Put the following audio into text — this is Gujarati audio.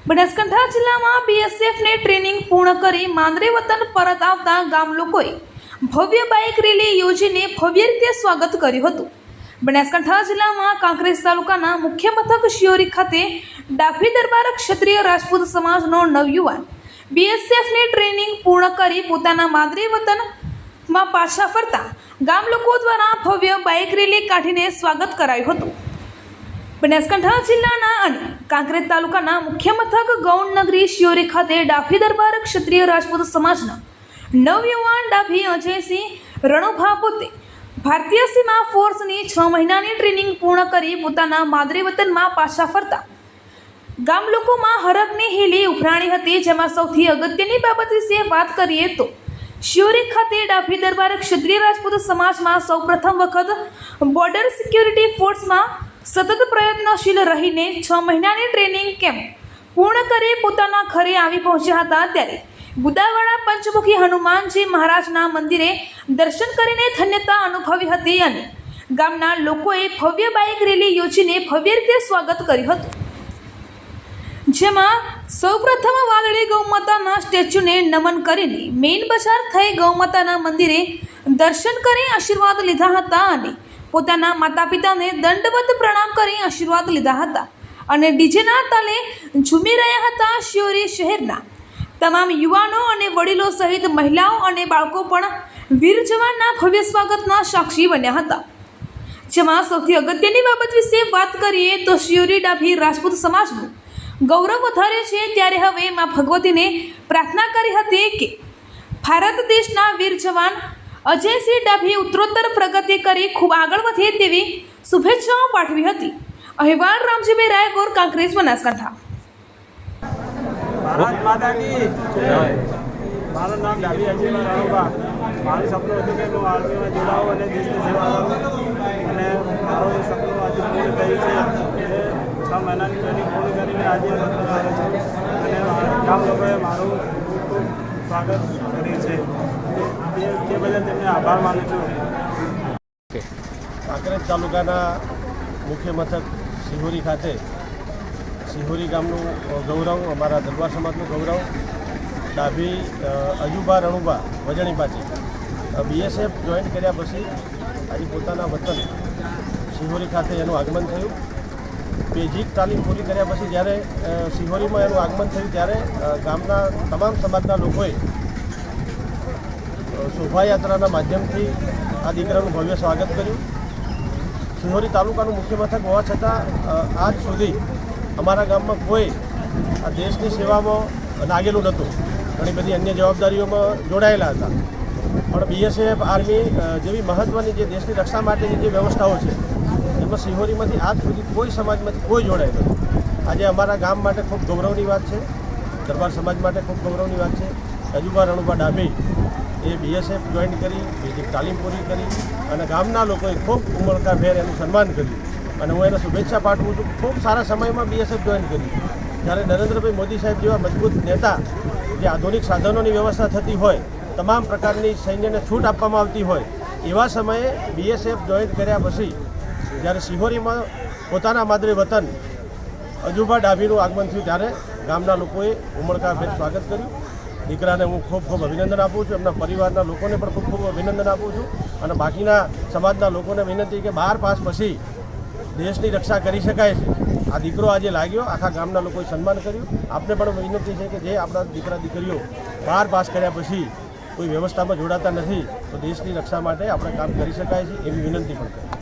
બનાસકાંઠા જિલ્લામાં બીએસએફની ટ્રેનિંગ પૂર્ણ કરી માંદરે વતન પરત આવતા ગામ લોકોએ ભવ્ય બાઇક રેલી યોજીને ભવ્ય રીતે સ્વાગત કર્યું હતું। બનાસકાંઠા જિલ્લામાં કાંકરેજ તાલુકાના મુખ્ય મથક શિયોરી ખાતે ડાભી દરબાર ક્ષત્રિય રાજપૂત સમાજનો નવયુવાન બીએસએફની ટ્રેનિંગ પૂર્ણ કરી પોતાના માંદરે વતનમાં પાછા ફરતા ગામ લોકો દ્વારા ભવ્ય બાઇક રેલી કાઢીને સ્વાગત કરાયું હતું। બનાસકાંઠા જિલ્લાના અને કાંકરેજ તાલુકાના મુખ્ય મથક ગૌણનગરી શિયોરી ખાતે ડાભી દરબાર ક્ષત્રિય રાજપૂત સમાજના નવયુવાન ડાભી અજયસિંહ રણુભા પોતે ભારતીય સીમા ફોર્સની 6 મહિનાની ટ્રેનિંગ પૂર્ણ કરી પોતાના માદરે વતનમાં પાછા ફરતા ગામ લોકોમાં હરખની હેલી ઉભરાણી હતી। જેમાં સૌથી અગત્યની બાબત વિશે વાત કરીએ તો શિયોરી ખાતે ડાભી દરબાર ક્ષત્રિય રાજપૂત સમાજમાં સૌપ્રથમ વખત બોર્ડર સિક્યુરિટી ફોર્સમાં સતત પ્રયત્નશીલ રહીને 6 મહિનાની ટ્રેનિંગ કેમ્પ પૂર્ણ કરી પોતાના ઘરે આવી પહોંચ્યા હતા। ત્યારે બુદાવાડા પંચમુખી હનુમાનજી મહારાજના મંદિરે દર્શન કરીને ધન્યતા અનુભવી હતી અને ગામના લોકોએ ભવ્ય બાઇક રેલી યોજીને ભવ્ય રીતે સ્વાગત કર્યું હતું। જેમાં સૌપ્રથમ વાદળી ગૌમાતાના સ્ટેચ્યુને નમન કરીને મેઇન બજાર થઈ ગૌમાતાના મંદિરે દર્શન કરી આશીર્વાદ લીધા હતા અને પોતાના માતા પિતાને દંડવત પ્રણામ કરી આશીર્વાદ લીધા હતા અને ડીજેના તાલે ઝૂમી રહ્યા હતા। શિયોરી શહેરના તમામ યુવાનો અને વડીલો સહિત મહિલાઓ અને બાળકો પણ વીર જવાનના ભવ્ય સ્વાગતના સાક્ષી બન્યા હતા। જેમાં સૌથી અગત્યની બાબત વિશે વાત કરીએ તો શિયોરી ડાભી રાજપૂત સમાજનું ગૌરવ વધારે છે। ત્યારે હવે માં ભગવતીને પ્રાર્થના કરી હતી કે ભારત દેશના વીર જવાન અજયસિંહ ડાભી ઉત્તરોત્તર પ્રગતિ કરી ખૂબ આગળ વધે તેવી શુભેચ્છાઓ પાઠવી હતી। અહેવાલ રામજીભાઈ રાયગોર, કાંકરેજ, બનાસકાંઠા। ભારત માતા કી જય। મારું નામ ડાભી અજયસિંહ રણુભા। મારું સપનું હતું કે હું આર્મીમાં જોડાઉં અને દેશની સેવા કરું અને મારું એ સપનું આજે પૂરું થયું છે। 6 મહિનાની ટ્રેનિંગ પૂરી કરીને આજે વતન આવ્યો છું અને ગામ લોકોએ મારું ખૂબ સ્વાગત કર્યું છે તે બદલ તેમને આભાર માનું છું। કાંકરેજ તાલુકાના મુખ્ય મથક શિહોરી ખાતે શિહોરી ગામનું ગૌરવ, અમારા દરબાર સમાજનું ગૌરવ ડાભી અજુબા રણુબા વજણી પાછી બીએસએફ જોઈન કર્યા પછી આજે પોતાના વતન શિહોરી ખાતે એનું આગમન થયું। બેઝિક તાલીમ પૂરી કર્યા પછી જ્યારે શિહોરીમાં એનું આગમન થયું ત્યારે ગામના તમામ સમાજના લોકોએ શોભાયાત્રાના માધ્યમથી આ દીકરાનું ભવ્ય સ્વાગત કર્યું। શિહોરી તાલુકાનું મુખ્ય મથક હોવા છતાં આજ સુધી અમારા ગામમાં કોઈ આ દેશની સેવામાં લાગેલું નહોતું, ઘણી બધી અન્ય જવાબદારીઓમાં જોડાયેલા હતા, પણ બીએસએફ આર્મી જેવી મહત્ત્વની જે દેશની રક્ષા માટેની જે વ્યવસ્થાઓ છે એમાં શિહોરીમાંથી આજ સુધી કોઈ સમાજમાંથી કોઈ જોડાયેલું નથી। આજે અમારા ગામ માટે ખૂબ ગૌરવની વાત છે, દરબાર સમાજ માટે ખૂબ ગૌરવની વાત છે। અજુબા રણુબા ડાભી એ બીએસએફ જોઈન કરી, બેઝિક તાલીમ પૂરી કરી અને ગામના લોકોએ ખૂબ ઉમળકાભેર એનું સન્માન કર્યું અને હું એને શુભેચ્છા પાઠવું છું। ખૂબ સારા સમયમાં બીએસએફ જોઈન કર્યું જ્યારે નરેન્દ્રભાઈ મોદી સાહેબ જેવા મજબૂત નેતા, જે આધુનિક સાધનોની વ્યવસ્થા થતી હોય, તમામ પ્રકારની સૈન્યને છૂટ આપવામાં આવતી હોય, એવા સમયે બીએસએફ જોઈન કર્યા પછી જ્યારે શિહોરીમાં પોતાના માદરે વતન અજુબા ડાભીનું આગમન થયું ત્યારે ગામના લોકોએ ઉમળકાભેર સ્વાગત કર્યું। દીકરાને હું ખૂબ ખૂબ અભિનંદન આપું છું, એમના પરિવારના લોકોને પણ ખૂબ ખૂબ અભિનંદન આપું છું અને બાકીના સમાજના લોકોને વિનંતી કે 12 પાસ પછી દેશની રક્ષા કરી શકાય છે। આ દીકરો આજે લાગ્યો, આખા ગામના લોકોએ સન્માન કર્યું। આપને પણ વિનંતી છે કે જે આપણા દીકરા દીકરીઓ 12 પાસ કર્યા પછી કોઈ વ્યવસ્થામાં જોડાતા નથી તો દેશની રક્ષા માટે આપણે કામ કરી શકાય છે એવી વિનંતી પણ કરી।